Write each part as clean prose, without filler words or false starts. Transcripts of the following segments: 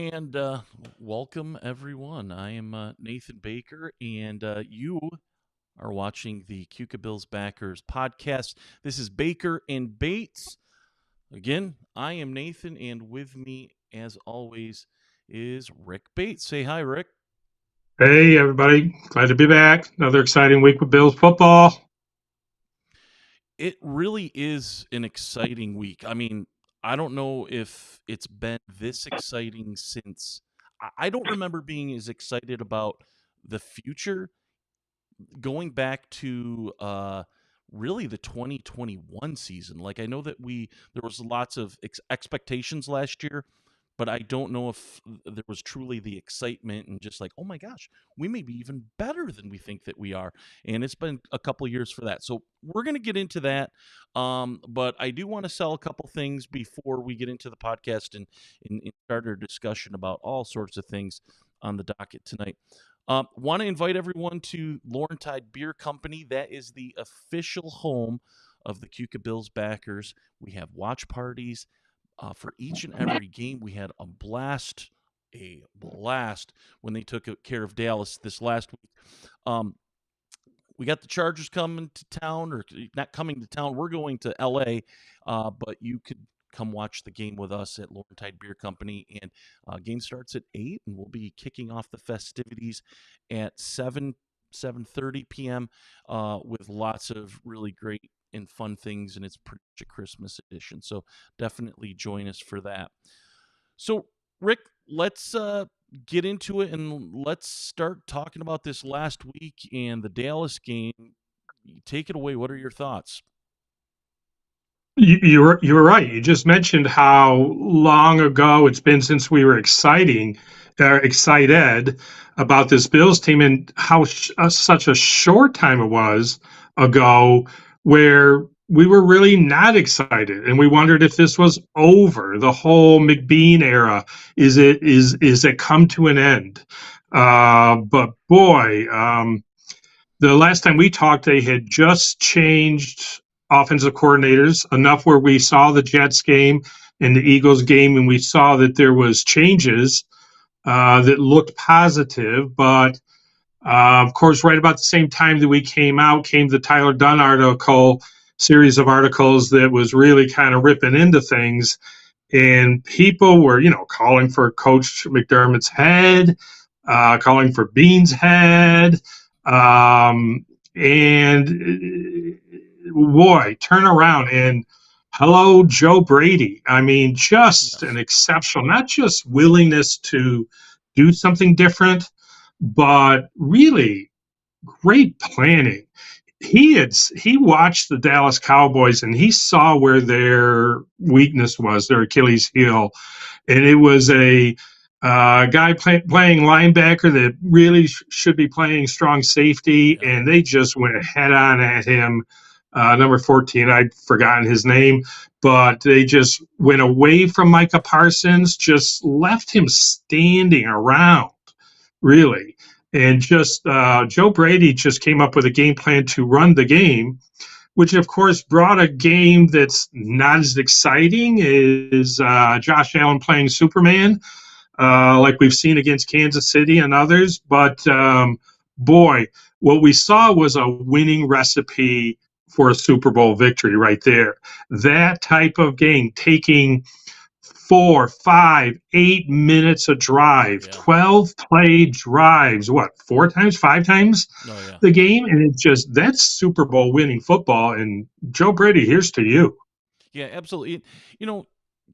And welcome, everyone. I am Nathan Baker, and you are watching the Keuka Bills Backers podcast. This is Baker and Bates. Again, I am Nathan, and with me, as always, is Rick Bates. Say hi, Rick. Hey, everybody. Glad to be back. Another exciting week with Bills football. It really is an exciting week. I mean, I don't know if it's been this exciting since I don't remember being as excited about the future going back to really the 2021 season. Like I know that there was lots of expectations last year, but I don't know if there was truly the excitement and just like, oh my gosh, we may be even better than we think that we are. And it's been a couple of years for that. So we're going to get into that. But I do want to sell a couple things before we get into the podcast and start our discussion about all sorts of things on the docket tonight. Want to invite everyone to Laurentide Beer Company. That is the official home of the Keuka Bills backers. We have watch parties for each and every game. We had a blast when they took care of Dallas this last week. Um, we got the Chargers coming to town, or not coming to town. We're going to LA, but you could come watch the game with us at Laurentide Beer Company. And game starts at 8, and we'll be kicking off the festivities at 7:30 p.m. With lots of really great and fun things, and it's pretty much a Christmas edition. So definitely join us for that. So, Rick, let's get into it and let's start talking about this last week and the Dallas game. Take it away. What are your thoughts? You were right. You just mentioned how long ago it's been since we were excited about this Bills team, and how such a short time it was ago where we were really not excited, and we wondered if this was over. The whole McBean era, is it come to an end? But boy. The last time we talked, they had just changed offensive coordinators enough where we saw the Jets game and the Eagles game, and we saw that there was changes that looked positive. But of course, right about the same time that we came out, came the Tyler Dunn series of articles that was really kind of ripping into things, and people were, calling for Coach McDermott's head, calling for Bean's head, and boy, turn around and hello, Joe Brady. I mean, just Yes. an exceptional, not just willingness to do something different, but really great planning. He watched the Dallas Cowboys, and he saw where their weakness was, their Achilles heel, and it was a guy playing linebacker that really should be playing strong safety, Yep. and they just went head on at him. Number 14, I'd forgotten his name, but they just went away from Micah Parsons, just left him standing around, really. And just Joe Brady just came up with a game plan to run the game, which of course brought a game that's not as exciting as Josh Allen playing Superman, like we've seen against Kansas City and others. But boy, what we saw was a winning recipe for a Super Bowl victory right there. That type of game, taking 4, 5, 8 minutes a drive, Yeah. 12 play drives, what, 4 times, 5 times Oh, yeah. the game? And it's just, that's Super Bowl winning football. And Joe Brady, here's to you. Yeah, absolutely. You know,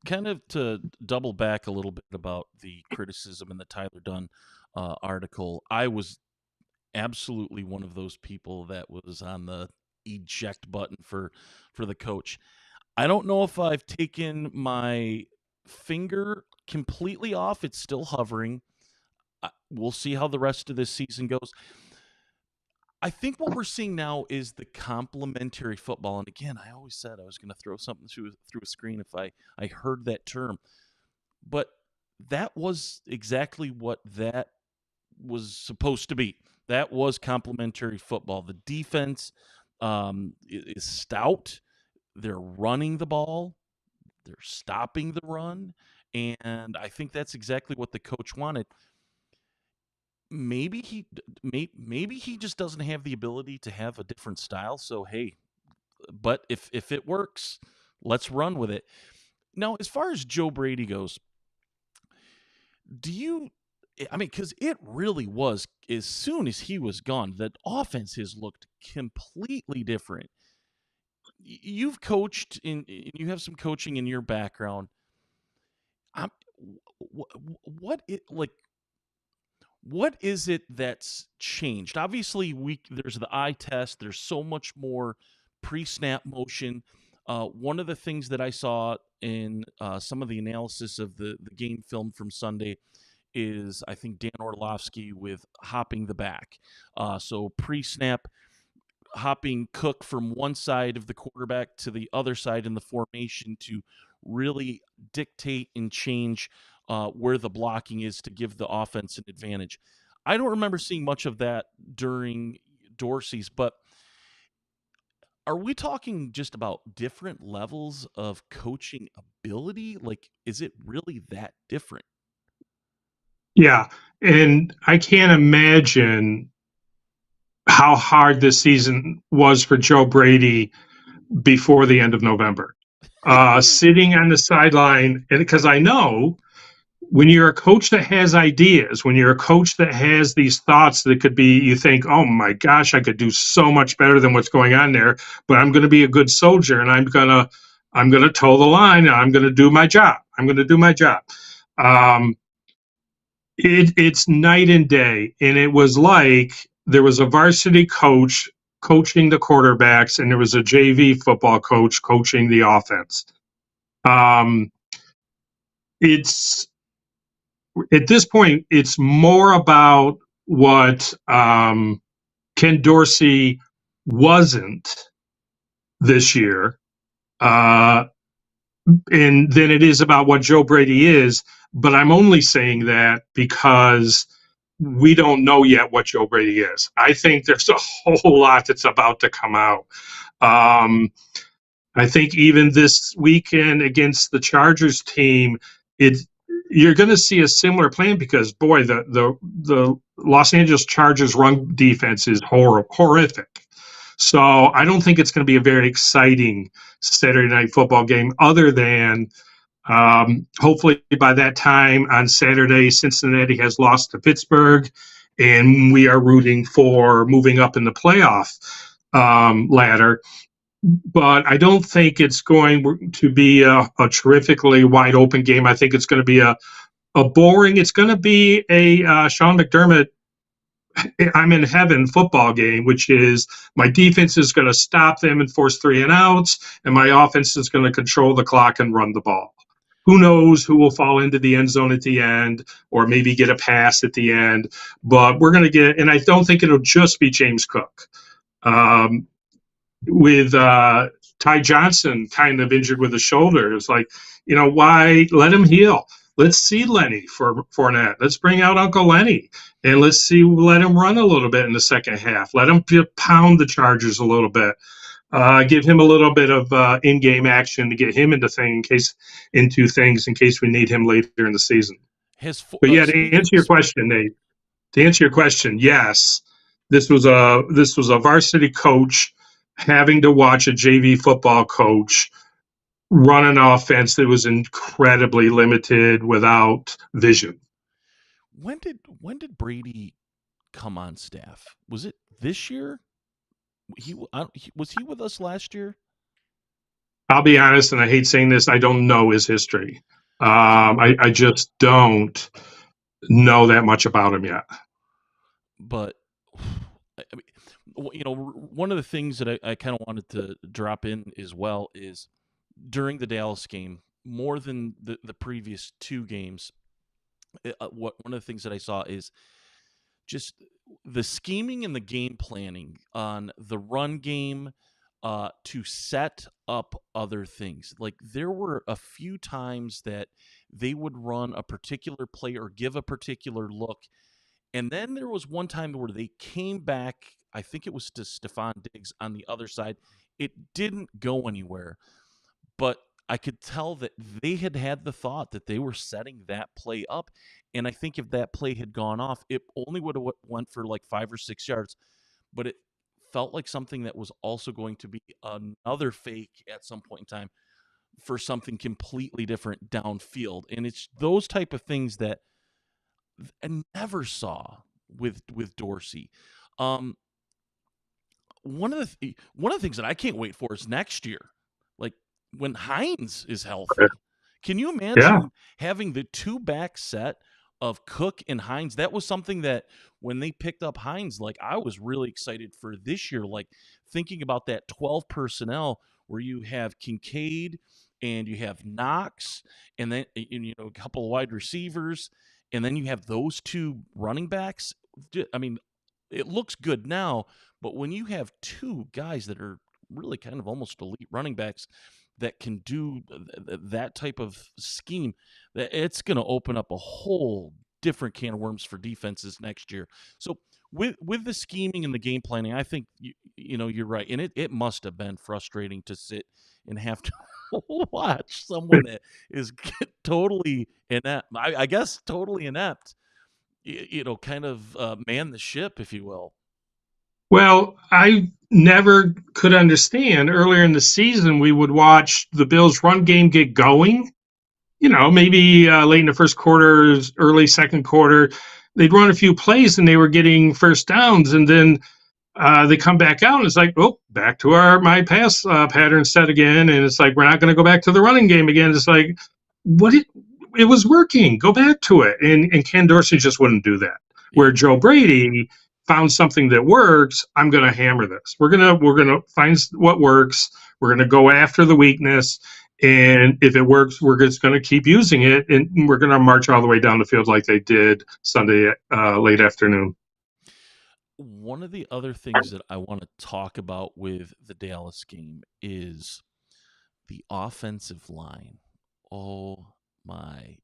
kind of to double back a little bit about the criticism in the Tyler Dunn article, I was absolutely one of those people that was on the eject button for the coach. I don't know if I've taken my finger completely off. It's still hovering. We'll see how the rest of this season goes. I think what we're seeing now is the complementary football. And again, I always said I was going to throw something through a screen if I heard that term. But that was exactly what that was supposed to be. That was complementary football. The defense is stout. They're running the ball. They're stopping the run, and I think that's exactly what the coach wanted. Maybe he just doesn't have the ability to have a different style. So hey, but if it works, let's run with it. Now, as far as Joe Brady goes, do you? I mean, because it really was as soon as he was gone, that offense has looked completely different. You've coached you have some coaching in your background. I'm, what it like? What is it that's changed? Obviously, there's the eye test. There's so much more pre-snap motion. One of the things that I saw in some of the analysis of the game film from Sunday is I think Dan Orlovsky with hopping the back. So pre-snap hopping Cook from one side of the quarterback to the other side in the formation to really dictate and change where the blocking is to give the offense an advantage. I don't remember seeing much of that during Dorsey's, but are we talking just about different levels of coaching ability? Like, is it really that different? Yeah. And I can't imagine how hard this season was for Joe Brady before the end of November. Sitting on the sideline, and because I know when you're a coach that has ideas, when you're a coach that has these thoughts that could be, you think, oh my gosh, I could do so much better than what's going on there, but I'm going to be a good soldier and I'm going to toe the line and I'm going to do my job. I'm going to do my job. Um, it's night and day. And it was like there was a varsity coach coaching the quarterbacks, and there was a JV football coach coaching the offense. Um, it's at this point, it's more about what Ken Dorsey wasn't this year, uh, and than it is about what Joe Brady is. But I'm only saying that because we don't know yet what Joe Brady is. I think there's a whole lot that's about to come out. Um, I think even this weekend against the Chargers team, it you're going to see a similar plan because boy, the Los Angeles Chargers run defense is horrific. So I don't think it's going to be a very exciting Saturday night football game, other than hopefully by that time on Saturday, Cincinnati has lost to Pittsburgh, and we are rooting for moving up in the playoff ladder. But I don't think it's going to be a terrifically wide open game. I think it's going to be a boring. It's going to be a Sean McDermott, I'm in heaven football game, which is my defense is going to stop them and force 3-and-outs, and my offense is going to control the clock and run the ball. Who knows who will fall into the end zone at the end, or maybe get a pass at the end? But we're going to get, and I don't think it'll just be James Cook. With Ty Johnson kind of injured with the shoulder. It's like, why let him heal? Let's see Lenny for Fournette. Let's bring out Uncle Lenny and let him run a little bit in the second half. Let him pound the Chargers a little bit. Give him a little bit of in-game action to get him into things in case we need him later in the season. But yeah, to Speaking, answer your question, Nate, yes, this was a varsity coach having to watch a JV football coach run an offense that was incredibly limited without vision. when did Brady come on staff? Was it this year? Was he with us last year? I'll be honest, and I hate saying this, I don't know his history. I just don't know that much about him yet. But I mean, one of the things that I kind of wanted to drop in as well is during the Dallas game, more than the previous two games, one of the things that I saw is just the scheming and the game planning on the run game to set up other things. Like there were a few times that they would run a particular play or give a particular look. And then there was one time where they came back, I think it was to Stephon Diggs on the other side. It didn't go anywhere. But I could tell that they had had the thought that they were setting that play up, and I think if that play had gone off, it only would have went for like 5 or 6 yards, but it felt like something that was also going to be another fake at some point in time for something completely different downfield. And it's those type of things that I never saw with Dorsey. Um, one of the things that I can't wait for is next year, like when Hines is healthy. Can you Yeah. imagine having the two back set of Cook and Hines? That was something that when they picked up Hines, like I was really excited for this year. Like thinking about that 12 personnel where you have Kincaid and you have Knox, and then a couple of wide receivers, and then you have those two running backs. I mean, it looks good now, but when you have two guys that are really kind of almost elite running backs that can do that type of scheme, that it's going to open up a whole different can of worms for defenses next year. So with the scheming and the game planning, I think you're right, and it must have been frustrating to sit and have to watch someone that is totally inept. I guess totally inept. Kind of man the ship, if you will. Well, I never could understand. Earlier in the season, we would watch the Bills' run game get going. Maybe late in the first quarter, early second quarter, they'd run a few plays and they were getting first downs, and then they come back out and it's like, oh, back to our my pass pattern set again, and it's like we're not going to go back to the running game again. It's like, what it was working, go back to it, and Ken Dorsey just wouldn't do that. Where Yeah. Joe Brady found something that works, I'm going to hammer this. We're gonna find what works. We're going to go after the weakness, and if it works, we're just going to keep using it, and we're going to march all the way down the field like they did Sunday late afternoon. One of the other things that I want to talk about with the Dallas game is the offensive line. Oh my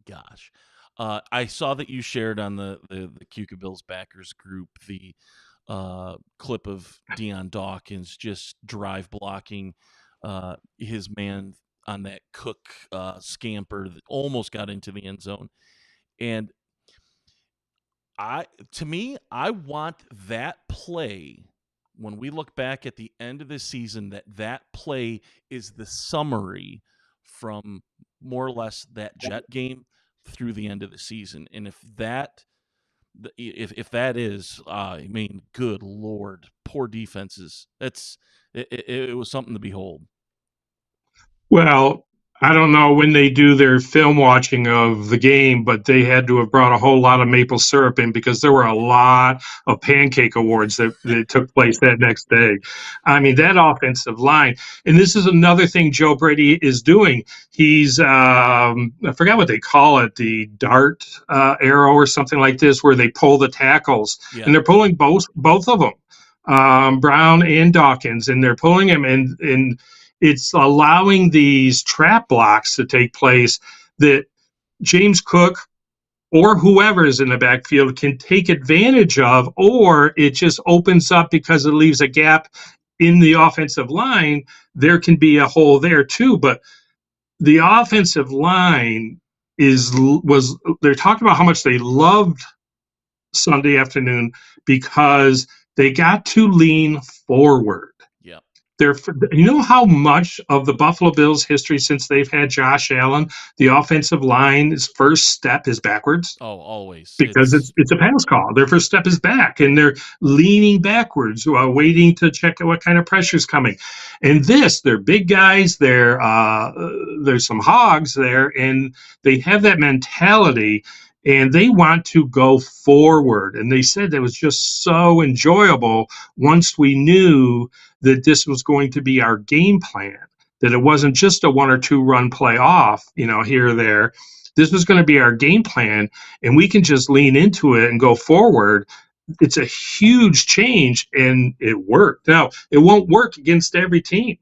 gosh. I saw that you shared on the Keuka Bills backers group the clip of Deion Dawkins just drive blocking his man on that Cook scamper that almost got into the end zone. And to me, I want that play when we look back at the end of the season, that play is the summary from more or less that Jet game through the end of the season. And if that is, I mean, good Lord, poor defenses. It was something to behold. Well, I don't know when they do their film watching of the game, but they had to have brought a whole lot of maple syrup in because there were a lot of pancake awards that took place that next day. I mean, that offensive line, and this is another thing Joe Brady is doing. He's, I forgot what they call it, the dart arrow or something like this, where they pull the tackles, Yeah. and they're pulling both of them, Brown and Dawkins, and they're pulling them, and it's allowing these trap blocks to take place that James Cook or whoever is in the backfield can take advantage of, or it just opens up because it leaves a gap in the offensive line. There can be a hole there too, but the offensive line was they're talking about how much they loved Sunday afternoon because they got to lean forward. Yeah. They're, you know how much of the Buffalo Bills history since they've had Josh Allen, the offensive line's first step is backwards Oh, always. because it's a pass call. Their first step is back, and they're leaning backwards, waiting to check what kind of pressure is coming. And they're big guys. There's some hogs there, and they have that mentality, and they want to go forward. And they said that was just so enjoyable once we knew that this was going to be our game plan. That it wasn't just a one or two run play off, here or there. This was going to be our game plan, and we can just lean into it and go forward. It's a huge change, and it worked. Now, it won't work against every team.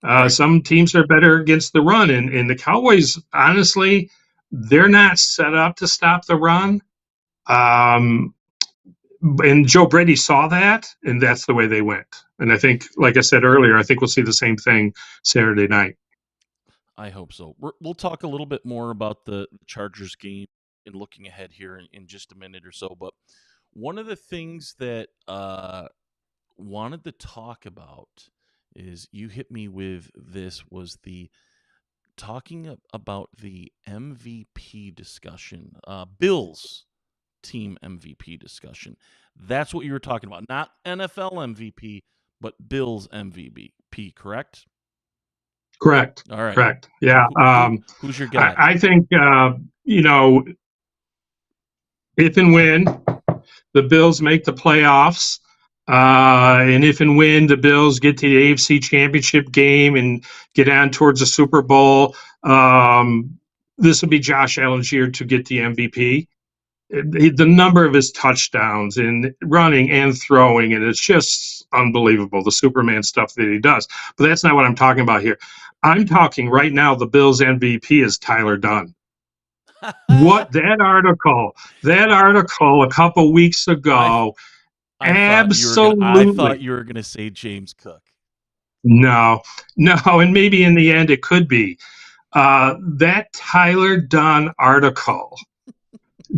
Right. Some teams are better against the run, and the Cowboys, honestly, they're not set up to stop the run. Um, and Joe Brady saw that, and that's the way they went. And I think, like I said earlier, I think we'll see the same thing Saturday night. I hope so. We'll talk a little bit more about the Chargers game and looking ahead here in just a minute or so. But one of the things that wanted to talk about is you hit me with this was the talking about the MVP discussion, Bills team MVP discussion. That's what you were talking about, not NFL MVP, but Bills MVP. Correct? Correct. All right. Correct. Yeah. Who's your guy? I think, you know, if and when the Bills make the playoffs, and if and when the Bills get to the AFC Championship game and get on towards the Super Bowl, this will be Josh Allen's year to get the MVP. The number of his touchdowns in running and throwing, and it's just unbelievable, the Superman stuff that he does. But that's not what I'm talking about here. I'm talking right now, the Bills MVP is Tyler Dunn. What that article a couple weeks I ago, I thought absolutely. you were gonna say James Cook. No, no, and maybe in the end it could be. That Tyler Dunn article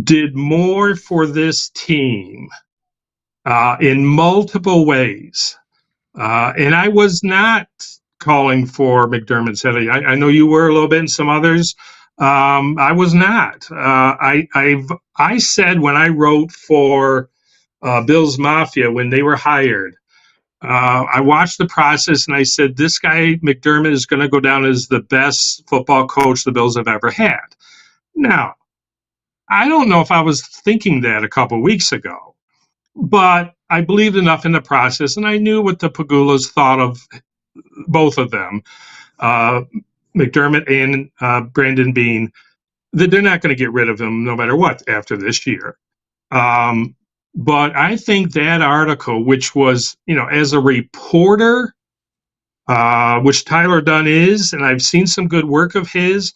did more for this team in multiple ways. And I was not calling for McDermott's head. I know you were a little bit, and some others. I was not. I said when I wrote for Bill's Mafia when they were hired, I watched the process and I said, this guy McDermott is going to go down as the best football coach the Bills have ever had. Now, I don't know if I was thinking that a couple weeks ago, but I believed enough in the process, and I knew what the Pagulas thought of both of them, uh, McDermott and Brandon Beane, that they're not going to get rid of him no matter what after this year. Um, but I think that article, which was, as a reporter, which Tyler Dunn is, and I've seen some good work of his,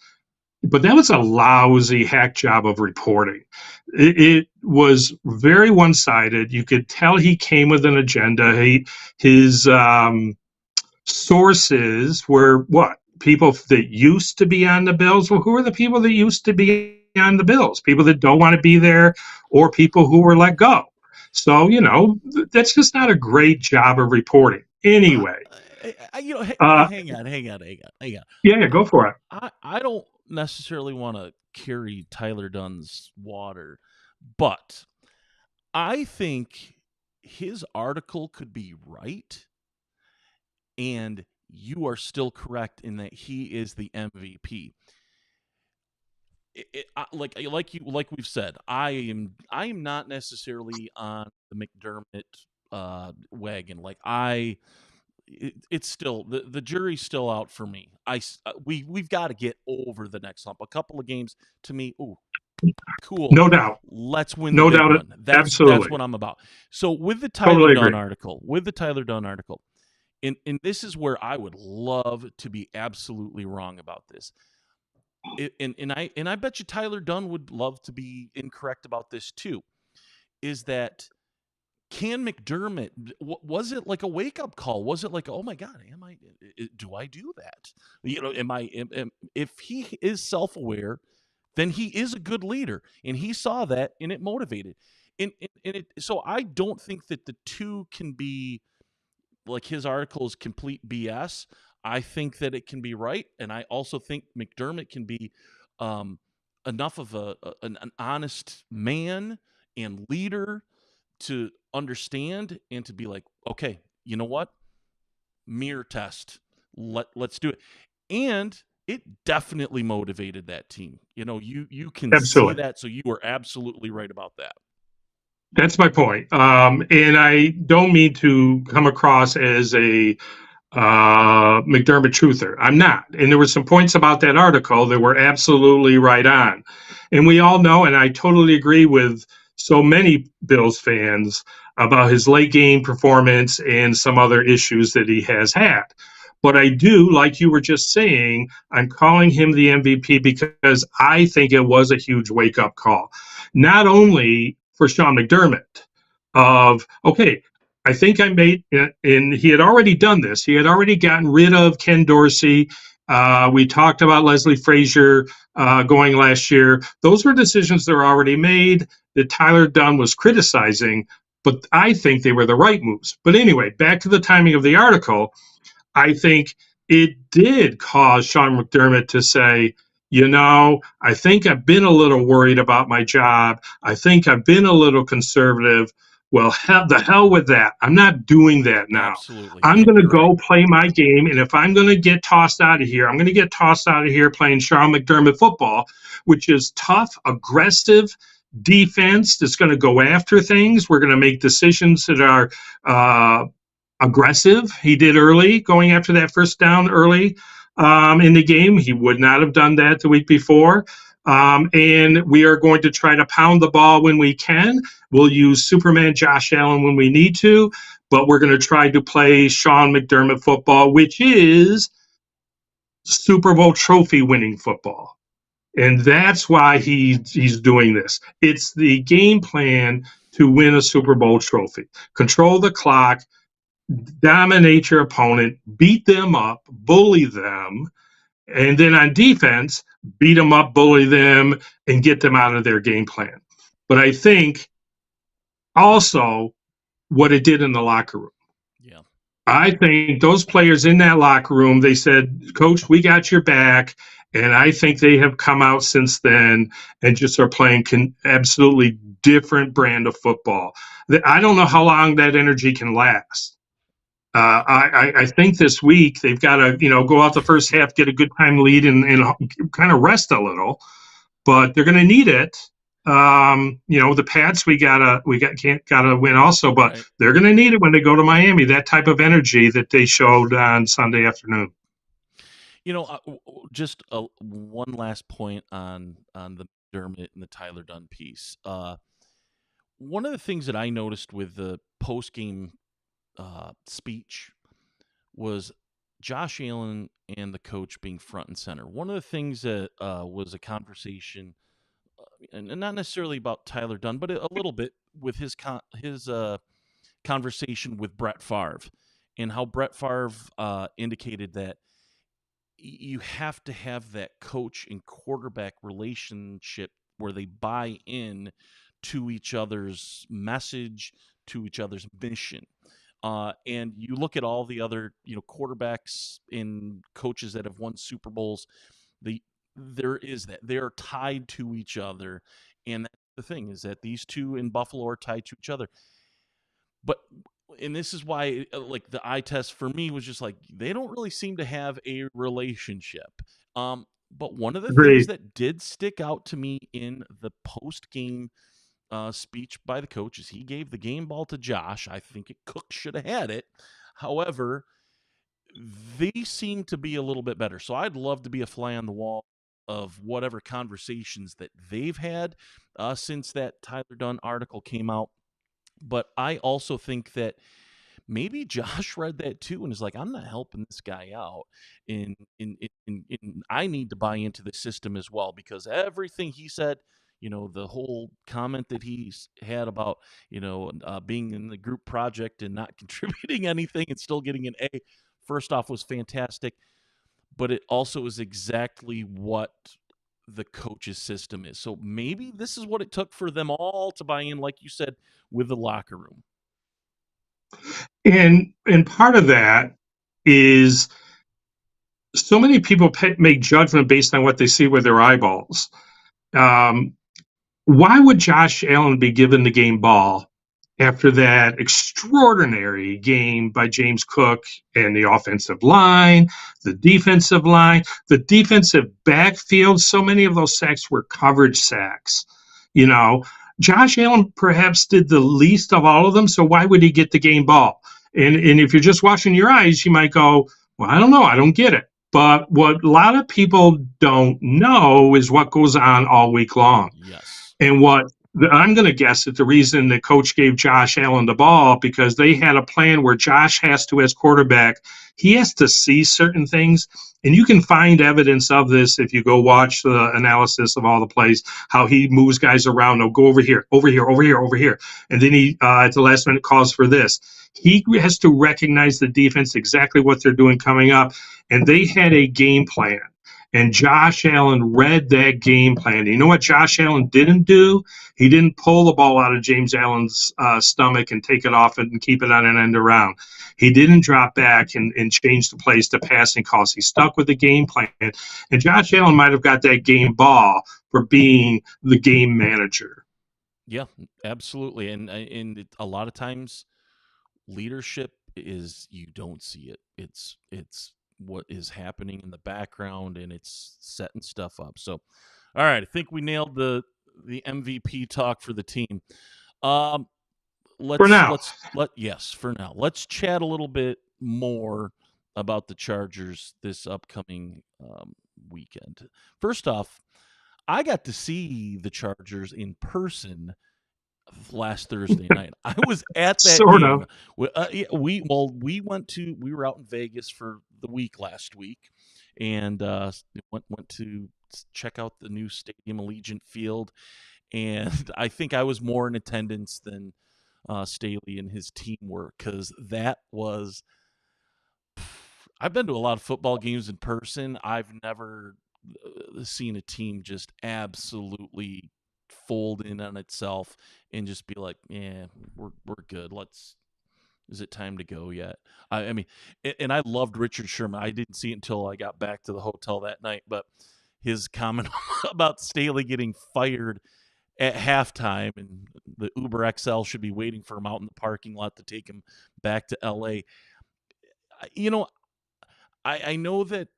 but that was a lousy hack job of reporting. It was very one-sided. You could tell he came with an agenda. His sources were what? People that used to be on the Bills. Well, who are the people that used to be on the Bills? People that don't want to be there, or people who were let go. So, that's just not a great job of reporting. Uh, Anyway, uh, hang on. yeah, go for it. I don't necessarily want to carry Tyler Dunn's water, but I think his article could be right, and you are still correct in that he is the MVP. Like we've said, I am not necessarily on the McDermott wagon. It's still the jury's still out for me. We've got to get over the next hump. A couple of games to me, ooh, cool. No doubt. Let's win the No big doubt. one. That's Absolutely. what I'm about. So with the Totally agree. Tyler Dunn article, and this is where I would love to be absolutely wrong about this. And I bet you Tyler Dunn would love to be incorrect about this too. Is that can McDermott was it like a wake up call? Was it like, oh my god, do I do that? If he is self aware, then he is a good leader, and he saw that, and it motivated. So I don't think that the two can be like his article is complete BS. I think that it can be right, and I also think McDermott can be um, enough of an honest man and leader to understand and to be like, okay, you know what? Mirror test. Let's do it. And it definitely motivated that team. You can see Absolutely. that, so you are absolutely right about that. That's my point. And I don't mean to come across as a McDermott truther. I'm not. And there were some points about that article that were absolutely right on. And we all know, and I totally agree with so many Bills fans about his late game performance and some other issues that he has had. But I do, like you were just saying, I'm calling him the MVP because I think it was a huge wake up call. Not only for Sean McDermott, of, okay, I think I made, and he had already done this. He had already gotten rid of Ken Dorsey We talked about Leslie Frazier going last year. Those were decisions that were already made that Tyler Dunn was criticizing, but I think they were the right moves. But anyway, back to the timing of the article. I think it did cause Sean McDermott to say, I think I've been a little worried about my job. I think I've been a little conservative. Well, the hell with that. I'm not doing that now. Absolutely. I'm Yeah, going to you're right. go play my game. And if I'm going to get tossed out of here, I'm going to get tossed out of here playing Sean McDermott football, which is tough, aggressive defense that's going to go after things. We're going to make decisions that are aggressive. He did early, going after that first down early in the game. He would not have done that the week before. And we are going to try to pound the ball when we can. We'll use Superman Josh Allen when we need to, but we're going to try to play Sean McDermott football, which is Super Bowl trophy winning football. And that's why he's doing this. It's the game plan to win a Super Bowl trophy. Control the clock, dominate your opponent, beat them up, bully them, and then on defense, beat them up, bully them, and get them out of their game plan. But I think also what it did in the locker room. Yeah. I think those players in that locker room, they said, Coach, we got your back. And I think they have come out since then and just are playing absolutely different brand of football. I don't know how long that energy can last. I think this week they've got to, go out the first half, get a good time lead, and kind of rest a little. But they're going to need it. The Pats gotta win also, but Right. they're going to need it when they go to Miami. That type of energy that they showed on Sunday afternoon. Just one last point on the Dermot and the Tyler Dunn piece. One of the things that I noticed with the post game speech was Josh Allen and the coach being front and center. One of the things that was a conversation, and not necessarily about Tyler Dunn, but a little bit with his conversation with Brett Favre, and how Brett Favre indicated that you have to have that coach and quarterback relationship where they buy in to each other's message, to each other's mission. And you look at all the other, quarterbacks and coaches that have won Super Bowls. There is that they're tied to each other, and that's the thing is that these two in Buffalo are tied to each other. But and this is why like the eye test for me was just like they don't really seem to have a relationship. But one of the things Agreed. that did stick out to me in the post game speech by the coach is he gave the game ball to Josh. I think Cook should have had it. However, they seem to be a little bit better. So I'd love to be a fly on the wall of whatever conversations that they've had since that Tyler Dunn article came out. But I also think that maybe Josh read that too and is like, I'm not helping this guy out. And I need to buy into the system as well because everything he said, the whole comment that he's had about, being in the group project and not contributing anything and still getting an A, first off, was fantastic. But it also is exactly what the coach's system is. So maybe this is what it took for them all to buy in, like you said, with the locker room. And part of that is so many people make judgment based on what they see with their eyeballs. Um, why would Josh Allen be given the game ball after that extraordinary game by James Cook and the offensive line, the defensive backfield? So many of those sacks were coverage sacks. Josh Allen perhaps did the least of all of them, so why would he get the game ball? And if you're just watching your eyes, you might go, well, I don't know, I don't get it. But what a lot of people don't know is what goes on all week long. Yes. And what I'm going to guess that the reason that coach gave Josh Allen the ball because they had a plan where Josh has to, as quarterback, he has to see certain things. And you can find evidence of this if you go watch the analysis of all the plays, how he moves guys around. They'll go over here, over here, over here, over here. And then he, at the last minute, calls for this. He has to recognize the defense, exactly what they're doing coming up. And they had a game plan. And Josh Allen read that game plan. You know what Josh Allen didn't do? He didn't pull the ball out of James Allen's stomach and take it off and keep it on an end around. He didn't drop back and change the plays to passing calls. He stuck with the game plan. And Josh Allen might have got that game ball for being the game manager. Yeah, absolutely. And a lot of times leadership is you don't see it. It's what is happening in the background and it's setting stuff up. So, all right, I think we nailed the MVP talk for the team. Um, For now. For now. Let's chat a little bit more about the Chargers this upcoming weekend. First off, I got to see the Chargers in person last Thursday night. I was at that Sort game. of. We were out in Vegas for the week last week, and went to check out the new stadium, Allegiant Field, and I think I was more in attendance than Staley and his team were, because that was. I've been to a lot of football games in person. I've never seen a team just absolutely fold in on itself and just be like, yeah, we're good. Is it time to go yet? I mean, and I loved Richard Sherman. I didn't see it until I got back to the hotel that night, but his comment about Staley getting fired at halftime and the Uber XL should be waiting for him out in the parking lot to take him back to LA. You know, I know that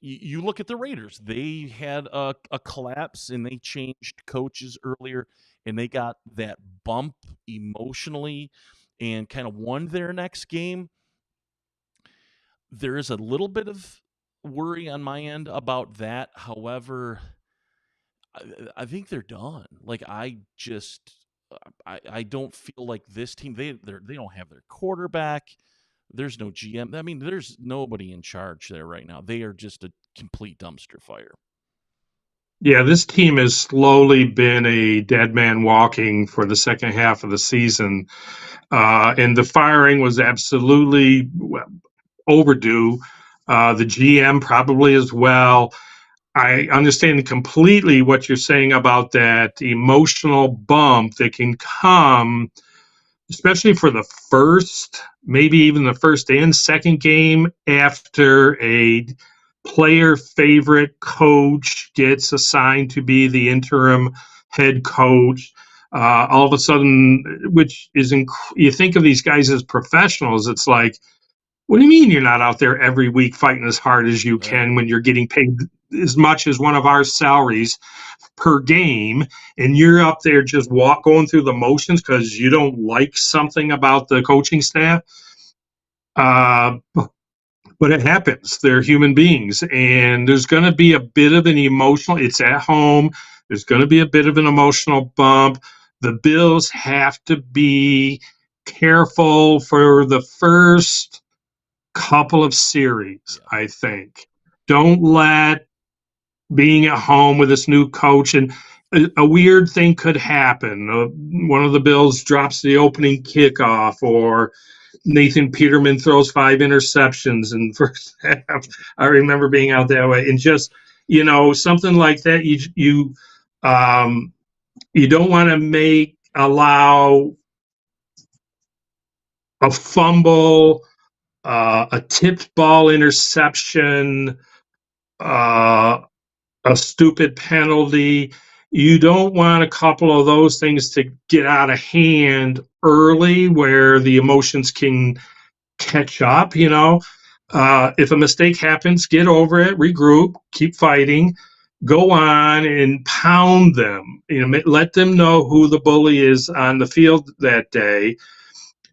you look at the Raiders. They had a collapse and they changed coaches earlier and they got that bump emotionally and kind of won their next game. There is a little bit of worry on my end about that. However, I think they're done. Like I don't feel like this team, they don't have their quarterback. There's no GM. I mean, there's nobody in charge there right now. They are just a complete dumpster fire. Yeah, this team has slowly been a dead man walking for the second half of the season. And the firing was absolutely overdue. The GM probably as well. I understand completely what you're saying about that emotional bump that can come, especially for the first, maybe even the first and second game after a player favorite coach gets assigned to be the interim head coach. All of a sudden, which is, you think of these guys as professionals, it's like, what do you mean you're not out there every week fighting as hard as you Right. can when you're getting paid as much as one of our salaries per game, and you're up there just going through the motions because you don't like something about the coaching staff? Uh, but it happens. They're human beings, and there's going to be a bit of an emotional. It's at home. There's going to be a bit of an emotional bump. The Bills have to be careful for the first couple of series, Yeah. I think. Don't let being at home with this new coach and a weird thing could happen. One of the Bills drops the opening kickoff, or Nathan Peterman throws 5 interceptions in the first half. I remember being out that way, and just something like that. You don't want to allow a fumble, a tipped ball interception, a stupid penalty. You don't want a couple of those things to get out of hand early where the emotions can catch up. If a mistake happens, get over it, regroup, keep fighting, go on and pound them. Let them know who the bully is on the field that day.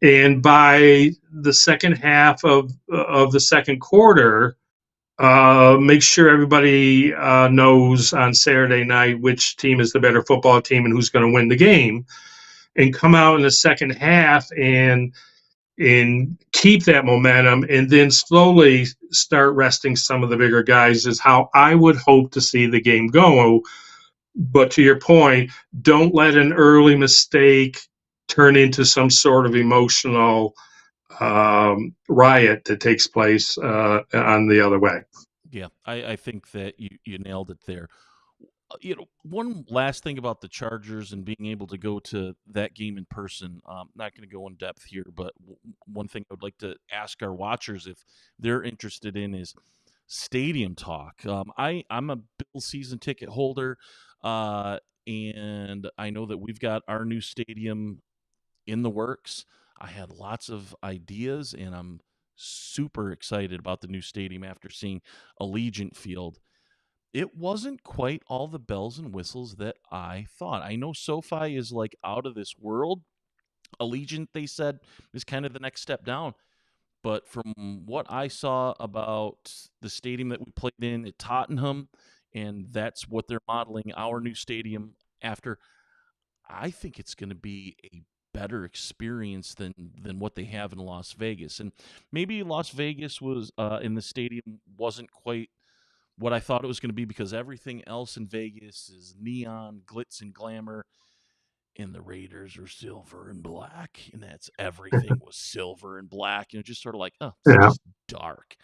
And by the second half of the second quarter, Make sure everybody knows on Saturday night which team is the better football team and who's going to win the game, and come out in the second half and keep that momentum, and then slowly start resting some of the bigger guys is how I would hope to see the game go. But to your point, don't let an early mistake turn into some sort of emotional riot that takes place on the other way. Yeah, I think that you nailed it there. One last thing about the Chargers and being able to go to that game in person. Not going to go in depth here, but one thing I would like to ask our watchers if they're interested in is stadium talk. I'm a Bill season ticket holder, and I know that we've got our new stadium in the works. I had lots of ideas, and I'm super excited about the new stadium after seeing Allegiant Field. It wasn't quite all the bells and whistles that I thought. I know SoFi is like out of this world. Allegiant, they said, is kind of the next step down. But from what I saw about the stadium that we played in at Tottenham, and that's what they're modeling our new stadium after, I think it's going to be a better experience than what they have in Las Vegas. And maybe Las Vegas was in the stadium wasn't quite what I thought it was going to be because everything else in Vegas is neon, glitz, and glamour, and the Raiders are silver and black, and that's everything was silver and black. Just sort of like, oh, it's Yeah. just dark.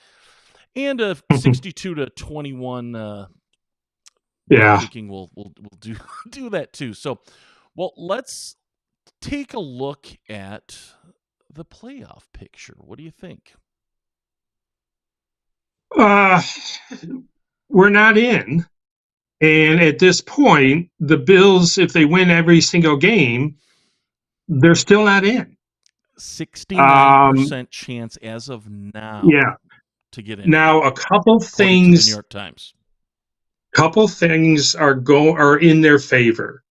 And a 62-21 butt Yeah. kicking will do do that too. So, well, let's take a look at the playoff picture. What do you think? Uh, we're not in. And at this point, the Bills, if they win every single game, they're still not in. 69% chance as of now Yeah. to get in, Now, a according to the New York Times. couple things are in their favor.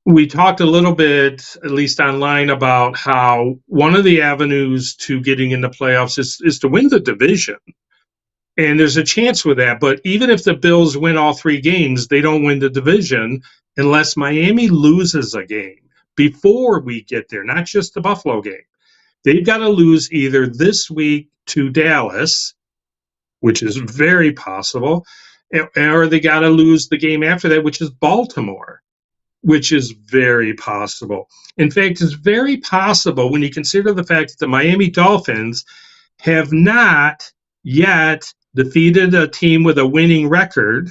We talked a little bit, at least online, about how one of the avenues to getting into playoffs is to win the division. And there's a chance with that. But even if the Bills win all three games, they don't win the division unless Miami loses a game before we get there, not just the Buffalo game. They've got to lose either this week to Dallas, which is very possible, or they got to lose the game after that, which is Baltimore, which is very possible. In fact, it's very possible when you consider the fact that the Miami Dolphins have not yet defeated a team with a winning record.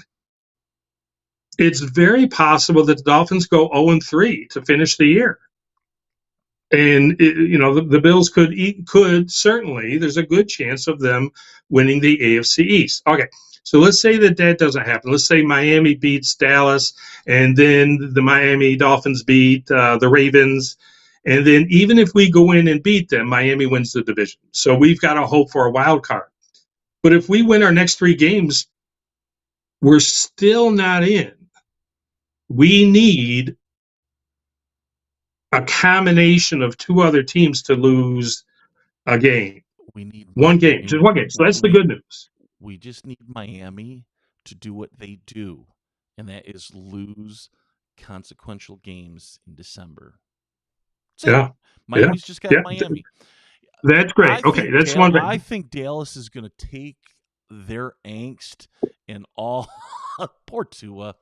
It's very possible that the Dolphins go 0-3 to finish the year. And the Bills could certainly, there's a good chance of them winning the AFC East. Okay, so let's say that doesn't happen. Let's say Miami beats Dallas, and then the Miami Dolphins beat the Ravens, and then even if we go in and beat them, Miami wins the division. So we've got to hope for a wild card. But if we win our next three games, we're still not in. We need a combination of two other teams to lose a game. We need One game, just Miami. one game. So that's the good news. We just need Miami to do what they do, and that is lose consequential games in December. That's it. Yeah, yeah, Miami's just got yeah. Miami. That's great. Okay, that's one thing. I think Dallas is going to take their angst and all. Poor Tua.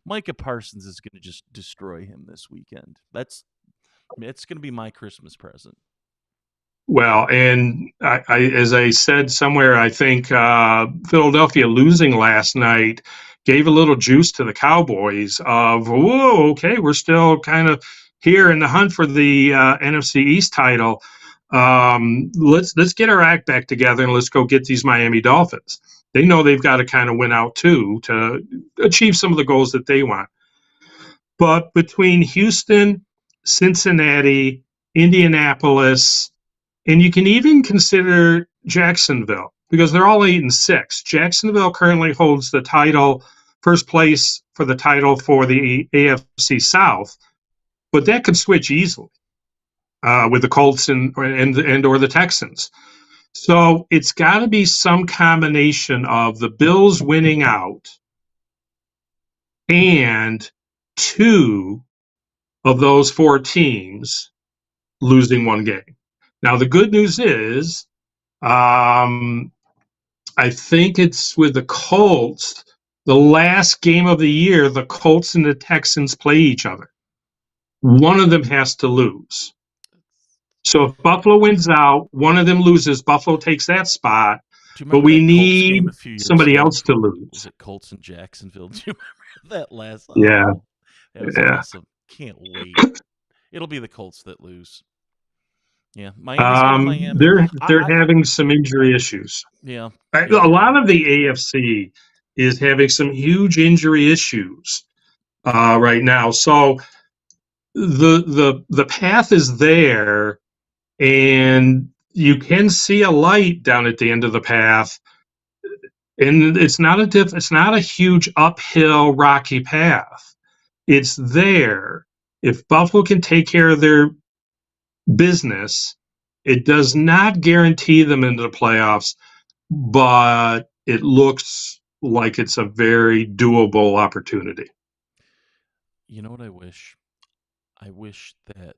Micah Parsons is going to just destroy him this weekend. It's going to be my Christmas present. Well, and as I said somewhere, I think Philadelphia losing last night gave a little juice to the Cowboys of, whoa, okay, we're still kind of here in the hunt for the NFC East title. Let's get our act back together and let's go get these Miami Dolphins. They know they've got to kind of win out too to achieve some of the goals that they want. But between Houston, Cincinnati, Indianapolis, and you can even consider Jacksonville because they're all 8-6. Jacksonville currently holds the title, first place for the title for the AFC South, but that could switch easily with the Colts and or the Texans. So it's got to be some combination of the Bills winning out and two of those four teams losing one game. Now, the good news is, I think it's with the Colts, the last game of the year, the Colts and the Texans play each other. One of them has to lose. So if Buffalo wins out, one of them loses, Buffalo takes that spot, Do you but remember we that Colts game need a few years somebody ago? else to Was lose. it Colts and Jacksonville? Do you remember that last? Yeah, Oh, that was yeah. awesome. Can't wait. It'll be the Colts that lose. Yeah, Miami's gonna Miami. They're I having some injury issues. yeah, A yeah, they lot are. of the AFC is having some huge injury issues right now. So the path is there, and you can see a light down at the end of the path. And it's not a huge uphill rocky path. It's there. If Buffalo can take care of their business, it does not guarantee them into the playoffs, but it looks like it's a very doable opportunity. You know what I wish? I wish that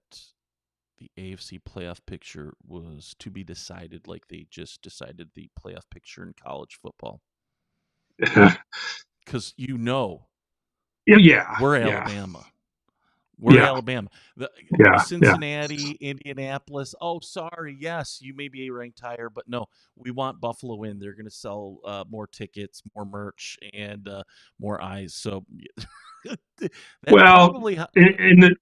the AFC playoff picture was to be decided like they just decided the playoff picture in college football. Because Yeah, we're yeah, Alabama. We're yeah, Alabama. The yeah. Yeah. Cincinnati, Indianapolis. Oh, sorry. Yes, you may be ranked higher, but no, we want Buffalo in. They're going to sell more tickets, more merch, and more eyes. So that's Well, probably how. and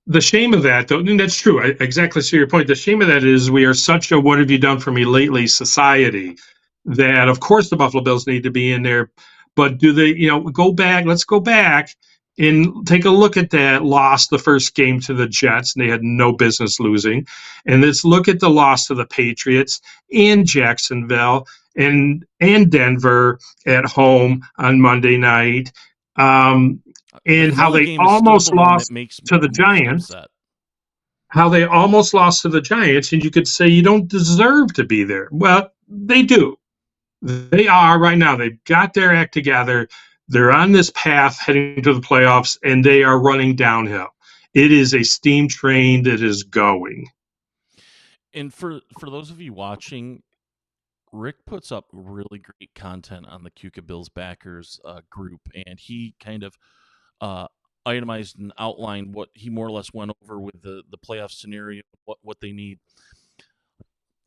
the shame of that, though, and that's true. I exactly see your point. The shame of that is we are such a "what have you done for me lately" society that, of course, the Buffalo Bills need to be in there. But do they, go back? Let's go back and take a look at that loss the first game to the Jets, and they had no business losing. And let's look at the loss to the Patriots and Jacksonville and Denver at home on Monday night. Um, The and how Philly they game is still the almost one that lost makes me to the the most Giants, upset. and you could say you don't deserve to be there. Well, they do. They are right now. They've got their act together. They're on this path heading to the playoffs, and they are running downhill. It is a steam train that is going. And for those of you watching, Rick puts up really great content on the Keuka Bills backers group, and he kind of uh, itemized and outlined what he more or less went over with the playoff scenario, what they need.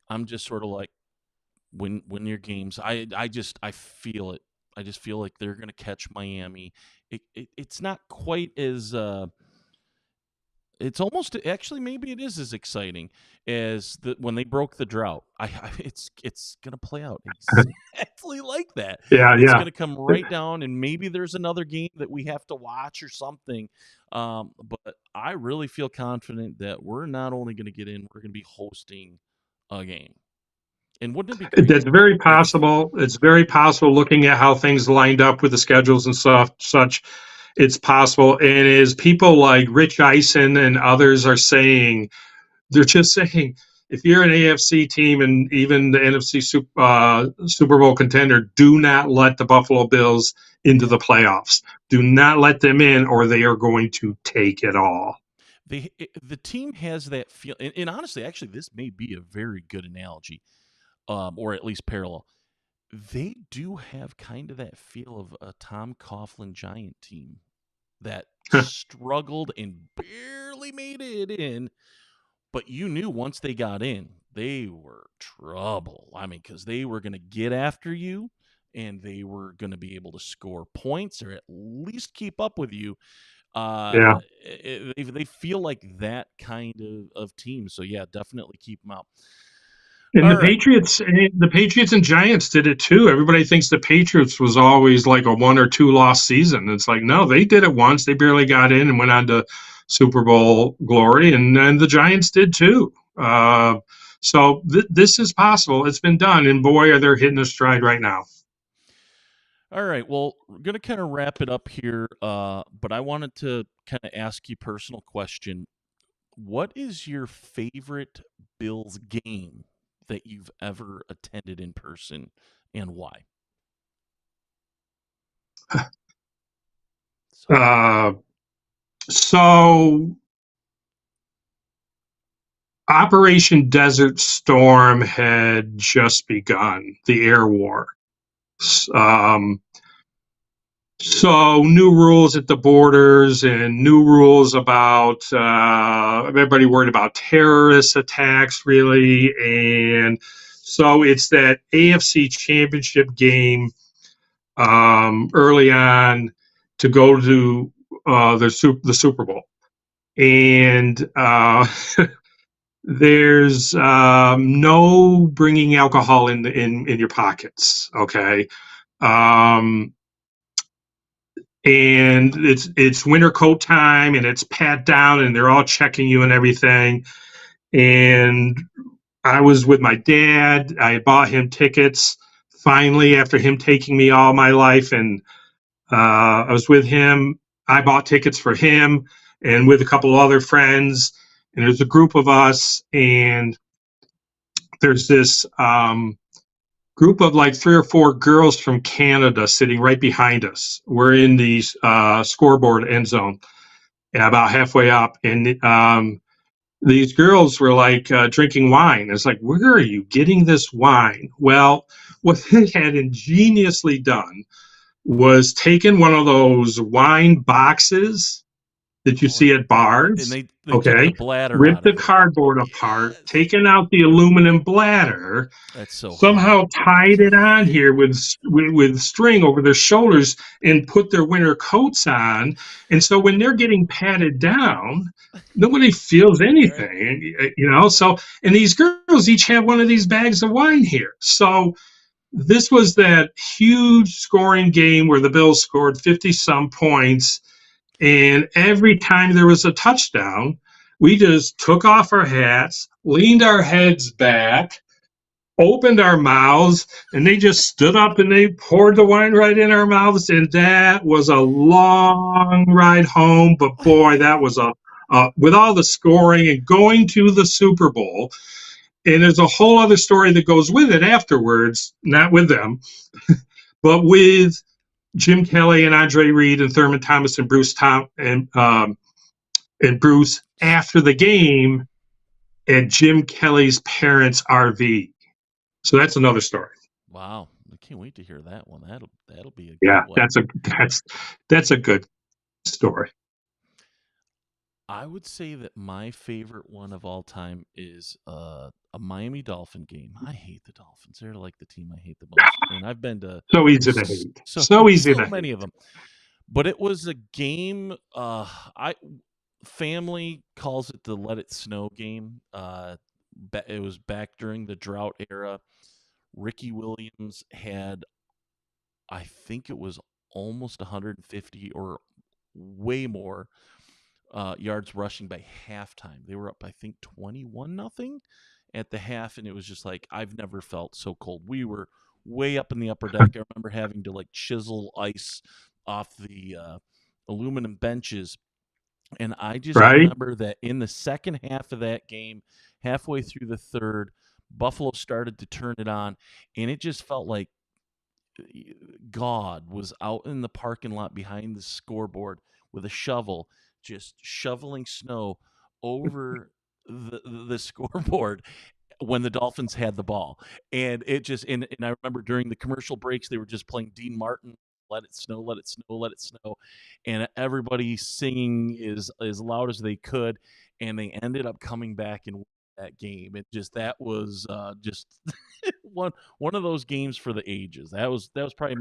I'm just sort of like win your games. I feel it. I just feel like they're gonna catch Miami. It's not quite as it's almost actually maybe it is as exciting as when they broke the drought. It's gonna play out exactly like that. Yeah, It's yeah. gonna come right down, and maybe there's another game that we have to watch or something. But I really feel confident that we're not only gonna get in, we're gonna be hosting a game. And wouldn't it be great That's very if possible. It's very possible looking at how things lined up with the schedules and stuff, such. It's possible. And as people like Rich Eisen and others are saying, they're just saying, if you're an AFC team and even the NFC Super Bowl contender, do not let the Buffalo Bills into yeah the playoffs. Do not let them in, or they are going to take it all. the team has that feel, and honestly, actually, this may be a very good analogy, or at least parallel. They do have kind of that feel of a Tom Coughlin Giant team that struggled and barely made it in, but you knew once they got in, they were trouble. I mean, because they were going to get after you and they were going to be able to score points or at least keep up with you. Uh, Yeah. they feel like that kind of team. So, yeah, definitely keep them out. And All right. The Patriots and Giants did it too. Everybody thinks the Patriots was always like a one or two loss season. It's like, no, they did it once. They barely got in and went on to Super Bowl glory, and then the Giants did too. This is possible. It's been done, and boy, are they hitting a stride right now. All right. Well, we're going to kind of wrap it up here. But I wanted to kind of ask you a personal question. What is your favorite Bills game that you've ever attended in person, and why? So Uh, so Operation Desert Storm had just begun, the air war. Um, so new rules at the borders and new rules about everybody worried about terrorist attacks, really. And so it's that AFC championship game early on to go to the Super Bowl. And there's no bringing alcohol in your pockets. Okay. Um, and it's winter coat time and it's pat down and they're all checking you and everything. And I was with my dad. I had bought him tickets finally after him taking me all my life. And I was with him. I bought tickets for him and with a couple other friends. And there's a group of us. And there's this group of like 3 or 4 girls from Canada sitting right behind us. We're in the scoreboard end zone, about halfway up, and these girls were like drinking wine. It's like, where are you getting this wine? Well, what they had ingeniously done was taken one of those wine boxes that you oh, see at and bars. they took the Okay, bladder ripped out the of it. cardboard apart, Yes. taken out the aluminum bladder, That's so hot. somehow tied it on here with string over their shoulders and put their winter coats on. And so when they're getting patted down, nobody feels Right. anything. So, and these girls each have one of these bags of wine here. So this was that huge scoring game where the Bills scored 50 some points. And every time there was a touchdown, we just took off our hats, leaned our heads back, opened our mouths, and they just stood up and they poured the wine right in our mouths. And that was a long ride home. But boy, that was with all the scoring and going to the Super Bowl. And there's a whole other story that goes with it afterwards, not with them, but with Jim Kelly and Andre Reed and Thurman Thomas and Bruce Tom and Bruce after the game at Jim Kelly's parents' RV. So that's another story. Wow. I can't wait to hear that one. That'll be a good Yeah, one. that's a good story. I would say that my favorite one of all time is a Miami Dolphin game. I hate the Dolphins. They're like the team I hate the most, and I've been to So easy to hate. so So easy so to many hate. of them. But it was a game. I family calls it the Let It Snow game. It was back during the drought era. Ricky Williams had, I think it was almost 150 or way more yards rushing by halftime. They were up, I think, 21-0 at the half, and it was just like I've never felt so cold. We were way up in the upper deck. I remember having to like chisel ice off the aluminum benches, and I just Right? remember that in the second half of that game, halfway through the third, Buffalo started to turn it on, and it just felt like God was out in the parking lot behind the scoreboard with a shovel, just shoveling snow over the scoreboard when the Dolphins had the ball. And it just and I remember during the commercial breaks they were just playing Dean Martin, let it snow, let it snow, let it snow, and everybody singing as loud as they could, and they ended up coming back and that game. It just that was just one of those games for the ages. That was probably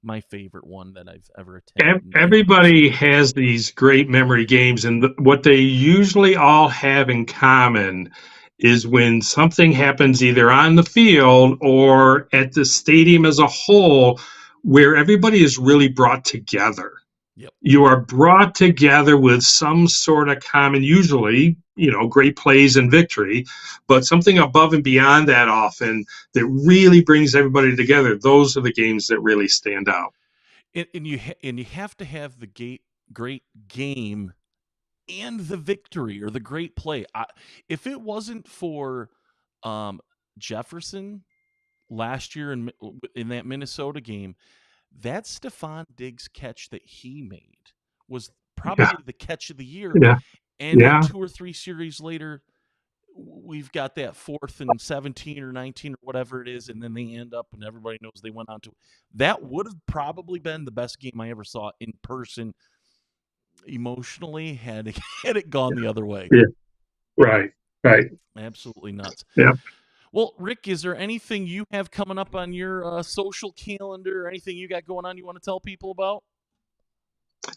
my favorite one that I've ever attended in person. Everybody has these great memory games, and what they usually all have in common is when something happens either on the field or at the stadium as a whole, where everybody is really brought together. Yep. You are brought together with some sort of common, usually, great plays and victory, but something above and beyond that often that really brings everybody together. Those are the games that really stand out. And you have to have the great game and the victory or the great play. If it wasn't for um, Jefferson last year in that Minnesota game, that Stephon Diggs catch that he made was Yeah, probably the catch of the year. yeah, And then yeah, 2 or 3 series later, we've got that 4th and 17 or 19 or whatever it is, and then they end up, and everybody knows they went on to. That would have probably been the best game I ever saw in person emotionally had it gone the other way. yeah. Right, right. Absolutely nuts. Yeah. Well, Rick, is there anything you have coming up on your social calendar, or anything you got going on you want to tell people about?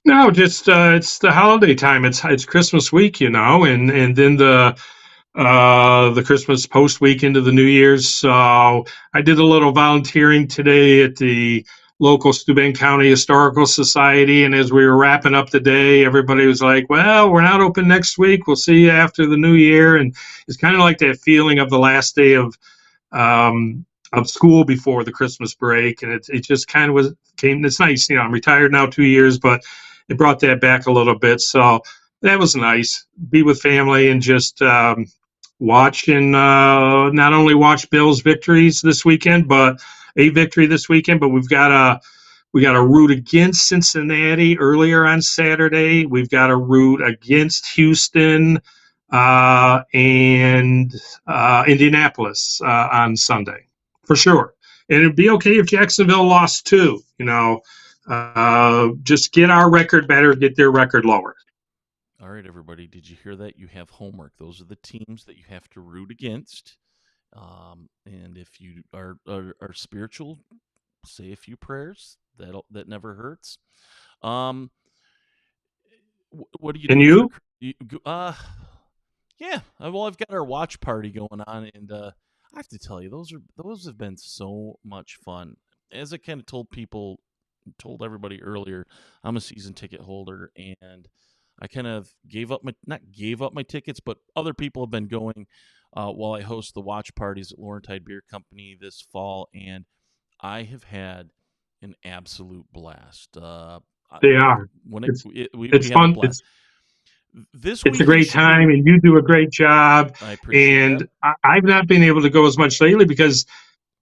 No, just it's the holiday time. It's Christmas week, and then the Christmas post week into the New Year's. So I did a little volunteering today at the local Steuben County Historical Society, and as we were wrapping up the day, everybody was like, "Well, we're not open next week. We'll see you after the New Year." And it's kind of like that feeling of the last day um, of school before the Christmas break, and it just kind of was came. It's nice, I'm retired now 2 years, but it brought that back a little bit. So that was nice. Be with family and just watch and not only watch Bills victories this weekend, but a victory this weekend. But we got a root against Cincinnati earlier on Saturday. We've got a root against Houston and Indianapolis on Sunday, for sure. And it'd be okay if Jacksonville lost too. Just get our record better, get their record lower. All right, everybody, did you hear that? You have homework. Those are the teams that you have to root against. And if you are spiritual, say a few prayers. That never hurts. Um, what are you And doing for? you? Yeah. Well, I've got our watch party going on, and I have to tell you, those have been so much fun. As I kind of told everybody earlier, I'm a season ticket holder, and I kind of not gave up my tickets, but other people have been going while I host the watch parties at Laurentide Beer Company this fall, and I have had an absolute blast. They are. When It's we it's have a fun. blast. This It's a weekend great should be. time, and you do a great job. I appreciate that. And I've not been able to go as much lately because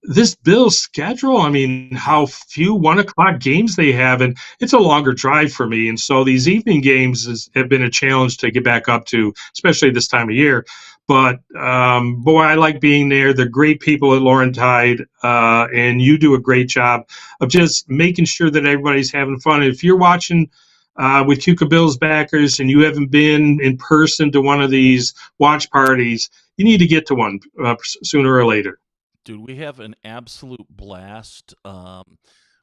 this Bills schedule, I mean, Yeah, how few 1 o'clock games they have, and it's a longer drive for me. And so these evening games have been a challenge to get back up to, especially this time of year. But boy, I like being there. They're great people at Laurentide, and you do a great job of just making sure that everybody's having fun. If you're watching with Keuka Bills backers and you haven't been in person to one of these watch parties, you need to get to one sooner or later. dude, we have an absolute blast.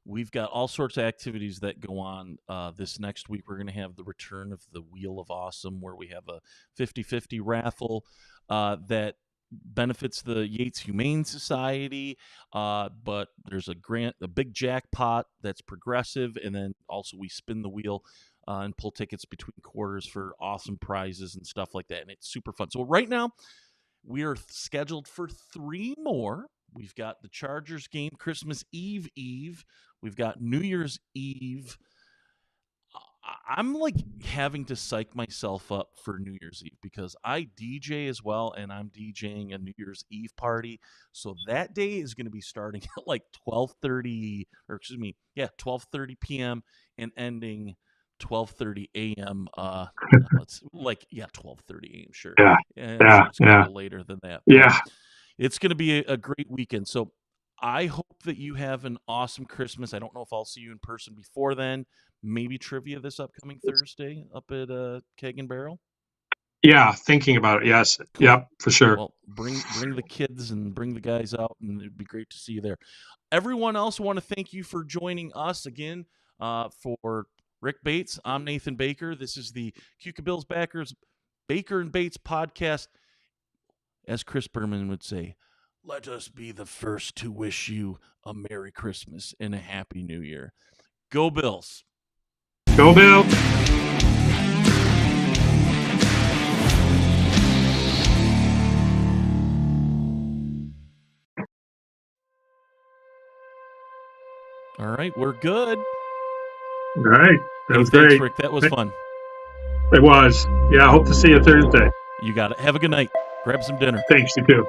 We've got all sorts of activities that go on this next week. We're going to have the return of the Wheel of Awesome, where we have a 50-50 raffle that benefits the Yates Humane Society. But there's a big jackpot that's progressive, and then also we spin the wheel and pull tickets between quarters for awesome prizes and stuff like that. And it's super fun. So right now, we are scheduled for 3 more. We've got the Chargers game Christmas Eve. We've got New Year's Eve. I'm like having to psych myself up for New Year's Eve because I DJ as well, and I'm DJing a New Year's Eve party. So that day is going to be starting at like 12:30, or excuse me, yeah, 12:30 p.m. and ending 12:30 a.m. It's like, yeah, 12:30 a.m. Sure, Yeah, and I'm yeah, sure it's going to yeah, go later than that, but yeah, it's going to be a great weekend. So I hope that you have an awesome Christmas. I don't know if I'll see you in person before then. Maybe trivia this upcoming Thursday up at Keg and Barrel. yeah. Thinking about it, yes, Cool. yep, for sure. Well, bring the kids and bring the guys out, and it'd be great to see you there. Everyone else, I want to thank you for joining us again. For Rick Bates, I'm Nathan Baker. This is the Keuka Bills Backers Baker and Bates podcast. As Chris Berman would say, let us be the first to wish you a Merry Christmas and a Happy New Year. Go Bills. Go Bill. All right, we're good. All right, that Hey, was thanks, great. Rick. That was fun. It was. Yeah, I hope to see you Thursday. You got it. Have a good night. Grab some dinner. Thanks, you too.